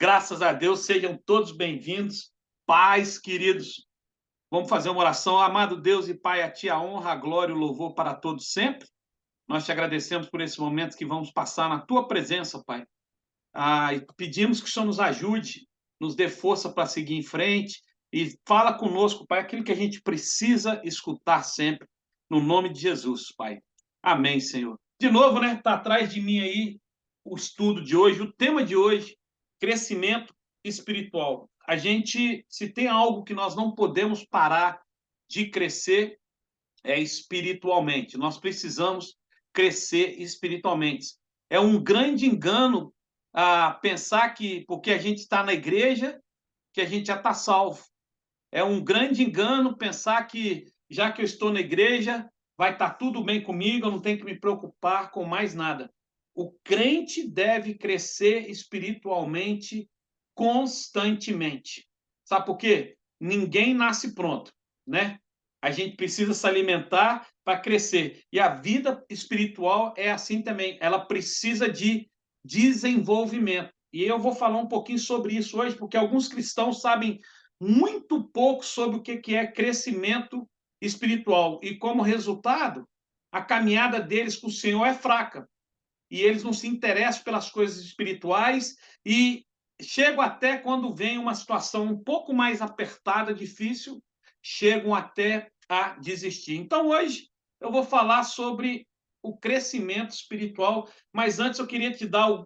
Graças a Deus, sejam todos bem-vindos. Pais, queridos, vamos fazer uma oração. Amado Deus e Pai, a Ti a honra, a glória e o louvor para todos sempre. Nós te agradecemos por esse momento que vamos passar na Tua presença, Pai. E pedimos que o Senhor nos ajude, nos dê força para seguir em frente e fala conosco, Pai, aquilo que a gente precisa escutar sempre, no nome de Jesus, Pai. Amém, Senhor. De novo, né? Está atrás de mim aí o estudo de hoje, o tema de hoje, crescimento espiritual. A gente, se tem algo que nós não podemos parar de crescer, é espiritualmente. Nós precisamos crescer espiritualmente. É um grande engano pensar que porque a gente está na igreja, que a gente já está salvo. É um grande engano pensar que, já que eu estou na igreja, vai estar tudo bem comigo, eu não tenho que me preocupar com mais nada. O crente deve crescer espiritualmente constantemente. Sabe por quê? Ninguém nasce pronto, né? A gente precisa se alimentar para crescer. E a vida espiritual é assim também. Ela precisa de desenvolvimento. E eu vou falar um pouquinho sobre isso hoje, porque alguns cristãos sabem muito pouco sobre o que é crescimento espiritual. E, como resultado, a caminhada deles com o Senhor é fraca. E eles não se interessam pelas coisas espirituais e chegam até, quando vem uma situação um pouco mais apertada, difícil, chegam até a desistir. Então, hoje, eu vou falar sobre o crescimento espiritual, mas antes eu queria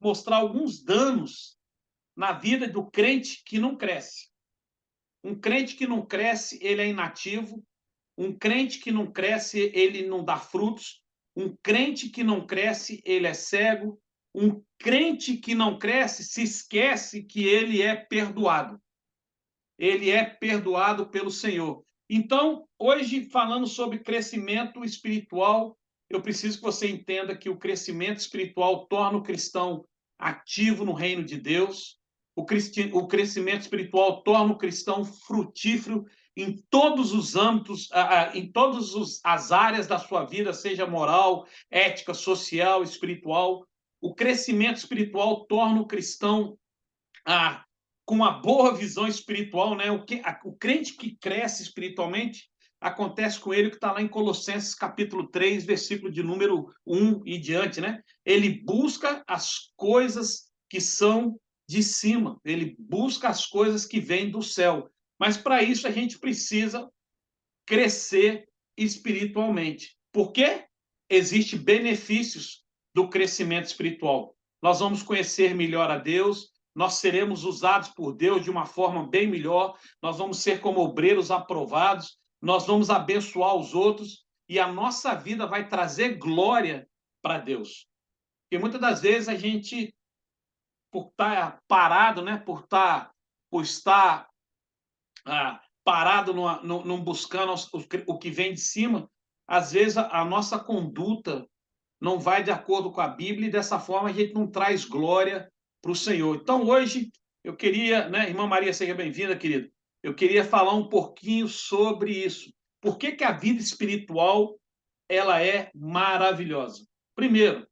mostrar alguns danos na vida do crente que não cresce. Um crente que não cresce, ele é inativo. Um crente que não cresce, ele não dá frutos. Um crente que não cresce, ele é cego. Um crente que não cresce se esquece que ele é perdoado. Ele é perdoado pelo Senhor. Então, hoje, falando sobre crescimento espiritual, eu preciso que você entenda que o crescimento espiritual torna o cristão ativo no reino de Deus. O crescimento espiritual torna o cristão frutífero em todos os âmbitos, em todas as áreas da sua vida, seja moral, ética, social, espiritual. O crescimento espiritual torna o cristão ah, com uma boa visão espiritual, né? O crente que cresce espiritualmente, acontece com ele o que está lá em Colossenses capítulo 3, versículo de número 1 e diante, né? Ele busca as coisas que são de cima, ele busca as coisas que vêm do céu. Mas para isso a gente precisa crescer espiritualmente. Por quê? Existem benefícios do crescimento espiritual. Nós vamos conhecer melhor a Deus, nós seremos usados por Deus de uma forma bem melhor, nós vamos ser como obreiros aprovados, nós vamos abençoar os outros e a nossa vida vai trazer glória para Deus. Porque muitas das vezes a gente, por estar parado, né, por estar parado num buscando o que vem de cima, às vezes a nossa conduta não vai de acordo com a Bíblia e dessa forma a gente não traz glória para o Senhor. Então hoje eu queria, né, irmã Maria, seja bem-vinda, querida. Eu queria falar um pouquinho sobre isso. Por que que a vida espiritual ela é maravilhosa? Primeiro,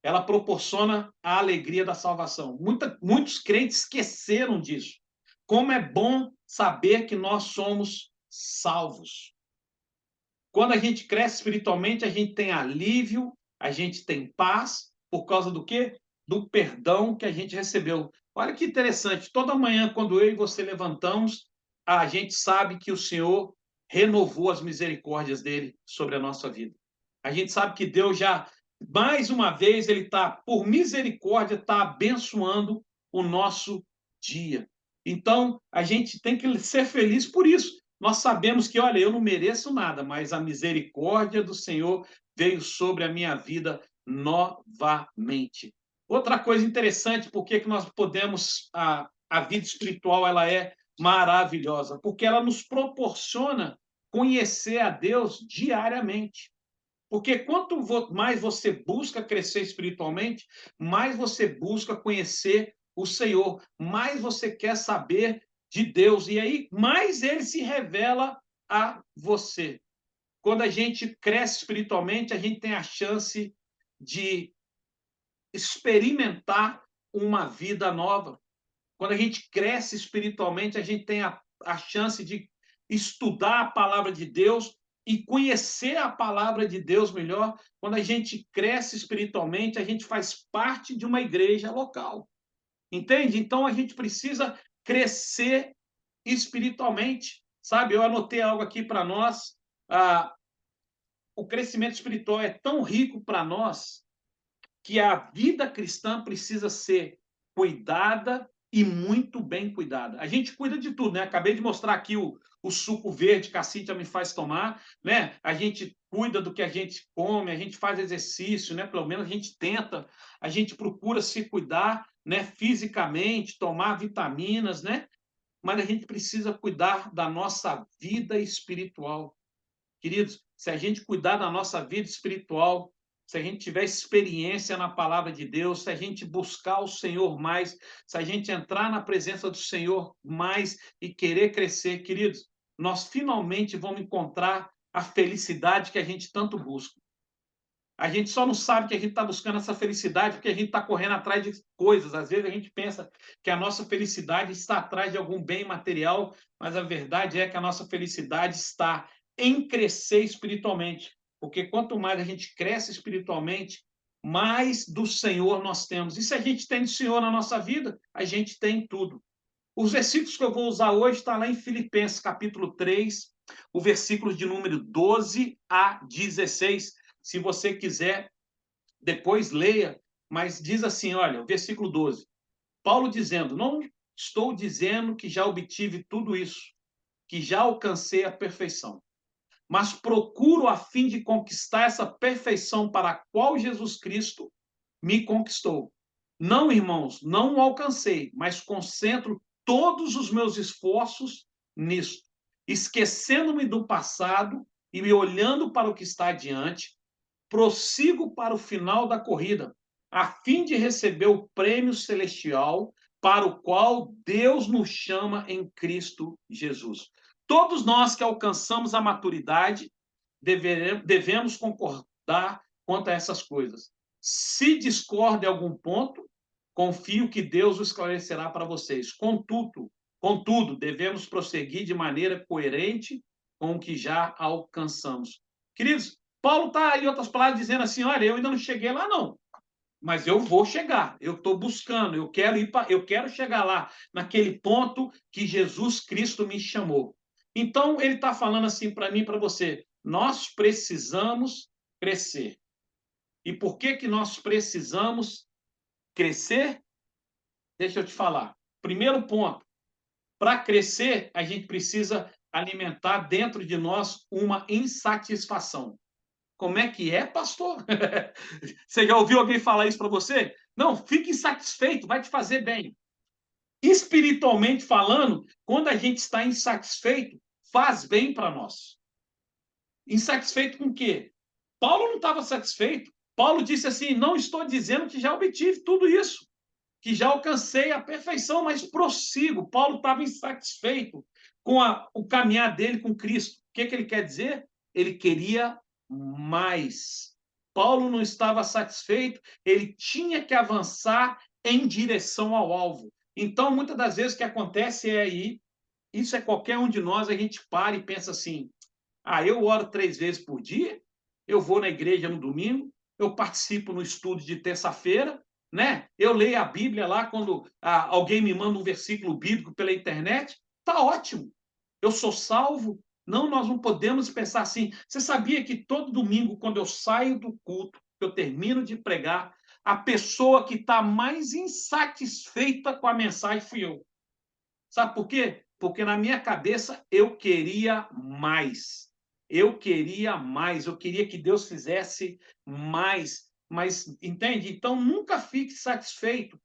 ela proporciona a alegria da salvação. Muitos crentes esqueceram disso. Como é bom saber que nós somos salvos. Quando a gente cresce espiritualmente, a gente tem alívio, a gente tem paz, por causa do quê? Do perdão que a gente recebeu. Olha que interessante, toda manhã, quando eu e você levantamos, a gente sabe que o Senhor renovou as misericórdias dele sobre a nossa vida. A gente sabe que Deus já, mais uma vez, ele está, por misericórdia, está abençoando o nosso dia. Então, a gente tem que ser feliz por isso. Nós sabemos que, olha, eu não mereço nada, mas a misericórdia do Senhor veio sobre a minha vida novamente. Outra coisa interessante, por que nós podemos, a vida espiritual ela é maravilhosa, porque ela nos proporciona conhecer a Deus diariamente. Porque quanto mais você busca crescer espiritualmente, mais você busca conhecer o Senhor, mais você quer saber de Deus, e aí mais ele se revela a você. Quando a gente cresce espiritualmente, a gente tem a chance de experimentar uma vida nova. Quando a gente cresce espiritualmente, a gente tem a chance de estudar a palavra de Deus e conhecer a palavra de Deus melhor. Quando a gente cresce espiritualmente, a gente faz parte de uma igreja local. Entende? Então a gente precisa crescer espiritualmente, sabe? Eu anotei algo aqui para nós. O crescimento espiritual é tão rico para nós que a vida cristã precisa ser cuidada e muito bem cuidada. A gente cuida de tudo, né? Acabei de mostrar aqui o suco verde que a Cíntia me faz tomar, né? A gente cuida do que a gente come, a gente faz exercício, né? Pelo menos a gente tenta, a gente procura se cuidar, né? Fisicamente, tomar vitaminas, né? Mas a gente precisa cuidar da nossa vida espiritual. Queridos, se a gente cuidar da nossa vida espiritual, se a gente tiver experiência na palavra de Deus, se a gente buscar o Senhor mais, se a gente entrar na presença do Senhor mais e querer crescer, queridos, nós finalmente vamos encontrar a felicidade que a gente tanto busca. A gente só não sabe que a gente está buscando essa felicidade porque a gente está correndo atrás de coisas. Às vezes a gente pensa que a nossa felicidade está atrás de algum bem material, mas a verdade é que a nossa felicidade está em crescer espiritualmente. Porque quanto mais a gente cresce espiritualmente, mais do Senhor nós temos. E se a gente tem do Senhor na nossa vida, a gente tem tudo. Os versículos que eu vou usar hoje estão lá em Filipenses, capítulo 3, o versículo de número 12 a 16. Se você quiser, depois leia, mas diz assim, olha, o versículo 12. Paulo dizendo, não estou dizendo que já obtive tudo isso, que já alcancei a perfeição, mas procuro a fim de conquistar essa perfeição para a qual Jesus Cristo me conquistou. Não, irmãos, não o alcancei, mas concentro todos os meus esforços nisso, esquecendo-me do passado e me olhando para o que está adiante, prossigo para o final da corrida, a fim de receber o prêmio celestial para o qual Deus nos chama em Cristo Jesus. Todos nós que alcançamos a maturidade devemos concordar quanto a essas coisas. Se discorda em algum ponto, confio que Deus o esclarecerá para vocês. Contudo, devemos prosseguir de maneira coerente com o que já alcançamos. Queridos, Paulo está, em outras palavras, dizendo assim, olha, eu ainda não cheguei lá, não. Mas eu vou chegar, eu estou buscando, eu quero chegar lá, naquele ponto que Jesus Cristo me chamou. Então, ele está falando assim para mim e para você, nós precisamos crescer. E por que nós precisamos crescer? Deixa eu te falar. Primeiro ponto, para crescer, a gente precisa alimentar dentro de nós uma insatisfação. Como é que é, pastor? Você já ouviu alguém falar isso para você? Não, fique insatisfeito, vai te fazer bem. Espiritualmente falando, quando a gente está insatisfeito, faz bem para nós. Insatisfeito com o quê? Paulo não estava satisfeito. Paulo disse assim: não estou dizendo que já obtive tudo isso, que já alcancei a perfeição, mas prossigo. Paulo estava insatisfeito com o caminhar dele com Cristo. O que ele quer dizer? Ele queria mais. Paulo não estava satisfeito, ele tinha que avançar em direção ao alvo. Então, muitas das vezes o que acontece é aí, isso é qualquer um de nós, a gente para e pensa assim, eu oro 3 vezes por dia, eu vou na igreja no domingo, eu participo no estudo de terça-feira, né? Eu leio a Bíblia lá quando alguém me manda um versículo bíblico pela internet, tá ótimo. Eu sou salvo. Não, nós não podemos pensar assim. Você sabia que todo domingo, quando eu saio do culto, eu termino de pregar, a pessoa que está mais insatisfeita com a mensagem fui eu. Sabe por quê? Porque na minha cabeça eu queria mais. Eu queria mais. Eu queria que Deus fizesse mais. Mas, entende? Então, nunca fique satisfeito,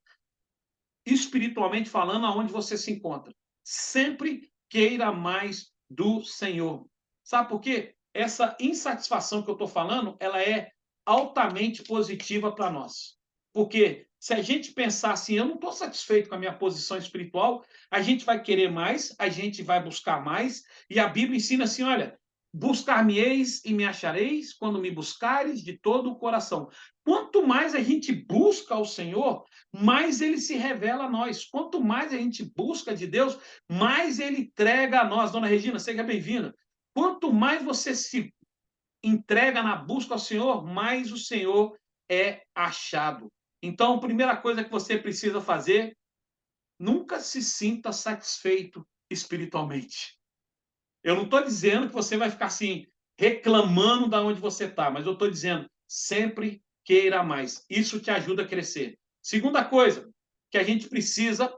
espiritualmente falando, aonde você se encontra. Sempre queira mais do Senhor. Sabe por quê? Essa insatisfação que eu estou falando, ela é altamente positiva para nós. Porque se a gente pensar assim, eu não estou satisfeito com a minha posição espiritual, a gente vai querer mais, a gente vai buscar mais, e a Bíblia ensina assim, olha, buscar-me-eis e me achareis quando me buscares de todo o coração. Quanto mais a gente busca o Senhor, mais ele se revela a nós. Quanto mais a gente busca de Deus, mais ele entrega a nós. Dona Regina, seja bem-vinda. Quanto mais você se entrega na busca ao Senhor, mais o Senhor é achado. Então, a primeira coisa que você precisa fazer, nunca se sinta satisfeito espiritualmente. Eu não estou dizendo que você vai ficar assim, reclamando de onde você está, mas eu estou dizendo, sempre queira mais. Isso te ajuda a crescer. Segunda coisa que a gente precisa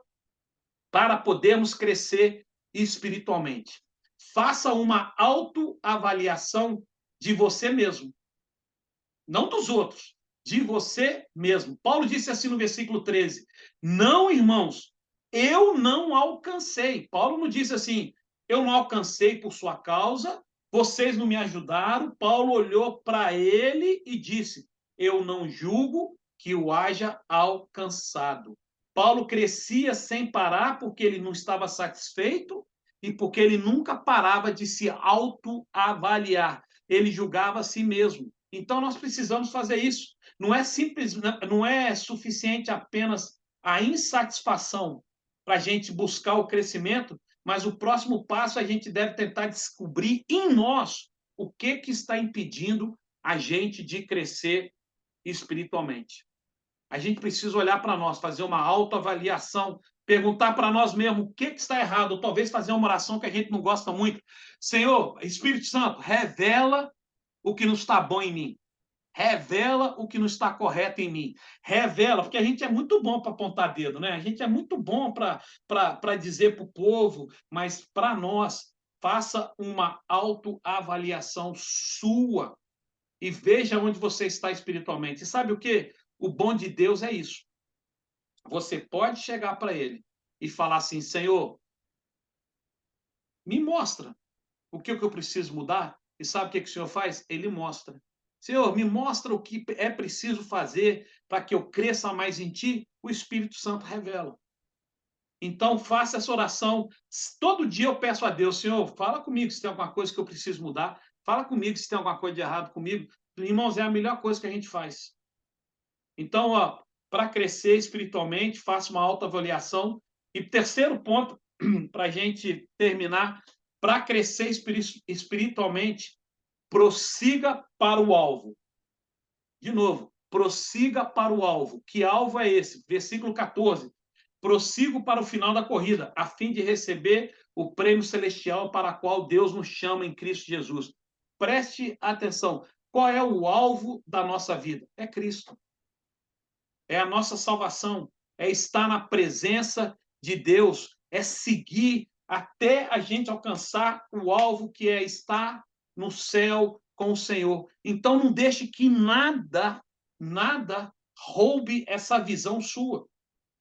para podermos crescer espiritualmente. Faça uma autoavaliação de você mesmo, não dos outros, de você mesmo. Paulo disse assim no versículo 13: Não, irmãos, eu não alcancei. Paulo não disse assim, eu não alcancei por sua causa, vocês não me ajudaram. Paulo olhou para ele e disse, eu não julgo que o haja alcançado. Paulo crescia sem parar porque ele não estava satisfeito e porque ele nunca parava de se autoavaliar. Ele julgava a si mesmo. Então nós precisamos fazer isso. Não é simples, não é suficiente apenas a insatisfação para a gente buscar o crescimento, mas o próximo passo a gente deve tentar descobrir em nós o que está impedindo a gente de crescer espiritualmente. A gente precisa olhar para nós, fazer uma autoavaliação, perguntar para nós mesmos o que está errado, ou talvez fazer uma oração que a gente não gosta muito. Senhor, Espírito Santo, revela o que não está bom em mim. Revela o que não está correto em mim. Revela, porque a gente é muito bom para apontar dedo, né? A gente é muito bom para dizer para o povo, mas para nós, faça uma autoavaliação sua e veja onde você está espiritualmente. E sabe o que? O bom de Deus é isso. Você pode chegar para ele e falar assim, Senhor, me mostra o que eu preciso mudar. E sabe o que o Senhor faz? Ele mostra. Senhor, me mostra o que é preciso fazer para que eu cresça mais em ti. O Espírito Santo revela. Então, faça essa oração. Todo dia eu peço a Deus, Senhor, fala comigo se tem alguma coisa que eu preciso mudar. Fala comigo se tem alguma coisa de errado comigo. Irmãos, é a melhor coisa que a gente faz. Então, para crescer espiritualmente, faça uma autoavaliação. E terceiro ponto, para a gente terminar, para crescer espiritualmente, prossiga para o alvo. De novo, prossiga para o alvo. Que alvo é esse? Versículo 14. Prossigo para o final da corrida, a fim de receber o prêmio celestial para o qual Deus nos chama em Cristo Jesus. Preste atenção. Qual é o alvo da nossa vida? É Cristo. É a nossa salvação. É estar na presença de Deus. É seguir até a gente alcançar o alvo que é estar no céu com o Senhor. Então não deixe que nada roube essa visão sua.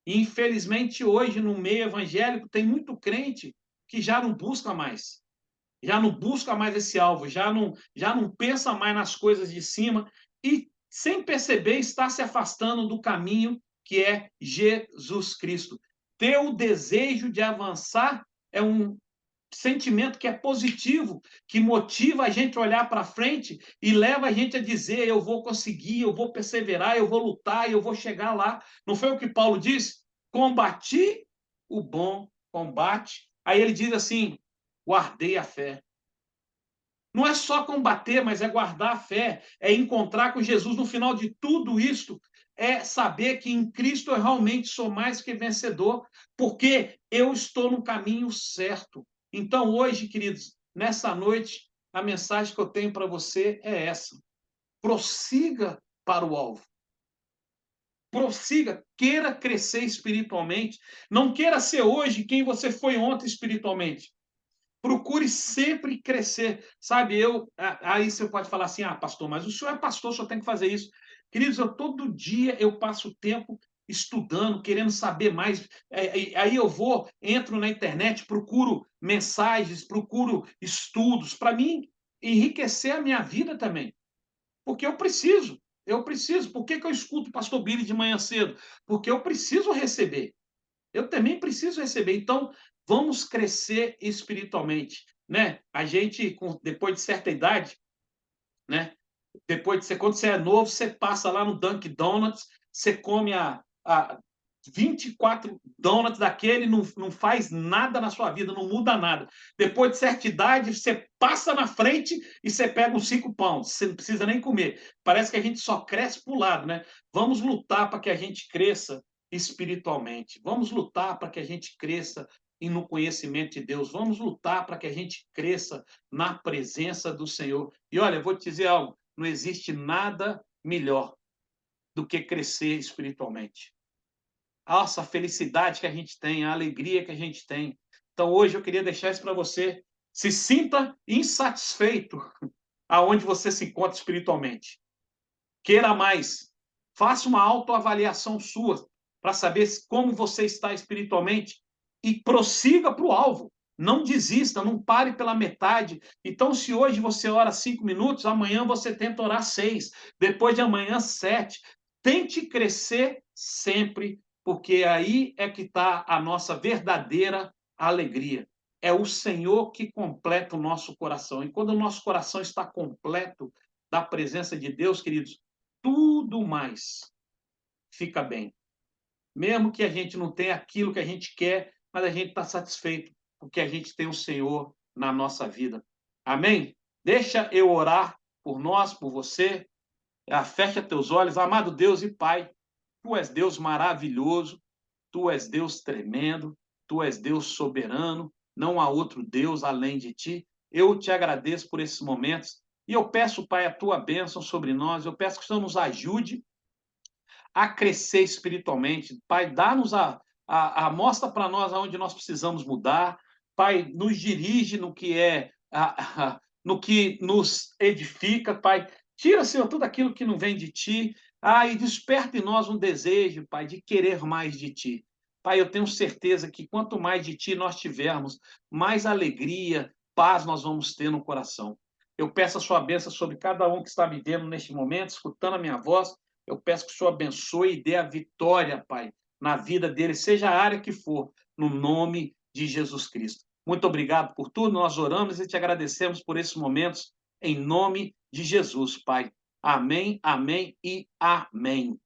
E, infelizmente, hoje, no meio evangélico, tem muito crente que já não busca mais. Já não busca mais esse alvo, já não pensa mais nas coisas de cima e, sem perceber, está se afastando do caminho que é Jesus Cristo. Ter o desejo de avançar é um sentimento que é positivo, que motiva a gente a olhar para frente e leva a gente a dizer: eu vou conseguir, eu vou perseverar, eu vou lutar, eu vou chegar lá. Não foi o que Paulo disse? Combati o bom combate. Aí ele diz assim: guardei a fé. Não é só combater, mas é guardar a fé, é encontrar com Jesus no final de tudo isto, é saber que em Cristo eu realmente sou mais que vencedor, porque eu estou no caminho certo. Então, hoje, queridos, nessa noite, a mensagem que eu tenho para você é essa: prossiga para o alvo. Prossiga, queira crescer espiritualmente. Não queira ser hoje quem você foi ontem espiritualmente. Procure sempre crescer. Sabe, aí você pode falar assim, pastor, mas o senhor é pastor, o senhor tem que fazer isso. Queridos, todo dia eu passo tempo estudando, querendo saber mais. Aí eu entro na internet, procuro mensagens, procuro estudos, para mim enriquecer a minha vida também. Porque eu preciso. Eu preciso. Por que eu escuto o pastor Billy de manhã cedo? Porque eu preciso receber. Eu também preciso receber. Então, vamos crescer espiritualmente. né? A gente, depois de certa idade, né? Depois de você, quando você é novo, você passa lá no Dunkin' Donuts, você come a 24 donuts daquele, não faz nada na sua vida, não muda nada. Depois de certa idade, você passa na frente e você pega uns 5 pães, você não precisa nem comer. Parece que a gente só cresce para o lado, né? Vamos lutar para que a gente cresça espiritualmente. Vamos lutar para que a gente cresça no conhecimento de Deus. Vamos lutar para que a gente cresça na presença do Senhor. E olha, eu vou te dizer algo, não existe nada melhor do que crescer espiritualmente. Nossa, a felicidade que a gente tem, a alegria que a gente tem. Então, hoje eu queria deixar isso para você. Se sinta insatisfeito aonde você se encontra espiritualmente. Queira mais. Faça uma autoavaliação sua para saber como você está espiritualmente e prossiga para o alvo. Não desista, não pare pela metade. Então, se hoje você ora 5 minutos, amanhã você tenta orar 6, depois de amanhã 7. Tente crescer sempre, porque aí é que está a nossa verdadeira alegria. É o Senhor que completa o nosso coração. E quando o nosso coração está completo da presença de Deus, queridos, tudo mais fica bem. Mesmo que a gente não tenha aquilo que a gente quer, mas a gente está satisfeito, porque a gente tem o Senhor na nossa vida. Amém? Deixa eu orar por nós, por você. Fecha teus olhos. Amado Deus e Pai, Tu és Deus maravilhoso, Tu és Deus tremendo, Tu és Deus soberano, não há outro Deus além de Ti. Eu te agradeço por esses momentos e eu peço, Pai, a Tua bênção sobre nós. Eu peço que o Senhor nos ajude a crescer espiritualmente. Pai, dá-nos mostra para nós aonde nós precisamos mudar. Pai, nos dirige no que no que nos edifica, Pai. Tira, Senhor, tudo aquilo que não vem de Ti. E desperta em nós um desejo, Pai, de querer mais de Ti. Pai, eu tenho certeza que quanto mais de Ti nós tivermos, mais alegria, paz nós vamos ter no coração. Eu peço a sua bênção sobre cada um que está me vendo neste momento, escutando a minha voz. Eu peço que o Senhor abençoe e dê a vitória, Pai, na vida dele, seja a área que for, no nome de Jesus Cristo. Muito obrigado por tudo, nós oramos e te agradecemos por esses momentos, em nome de Jesus, Pai. Amém, amém e amém.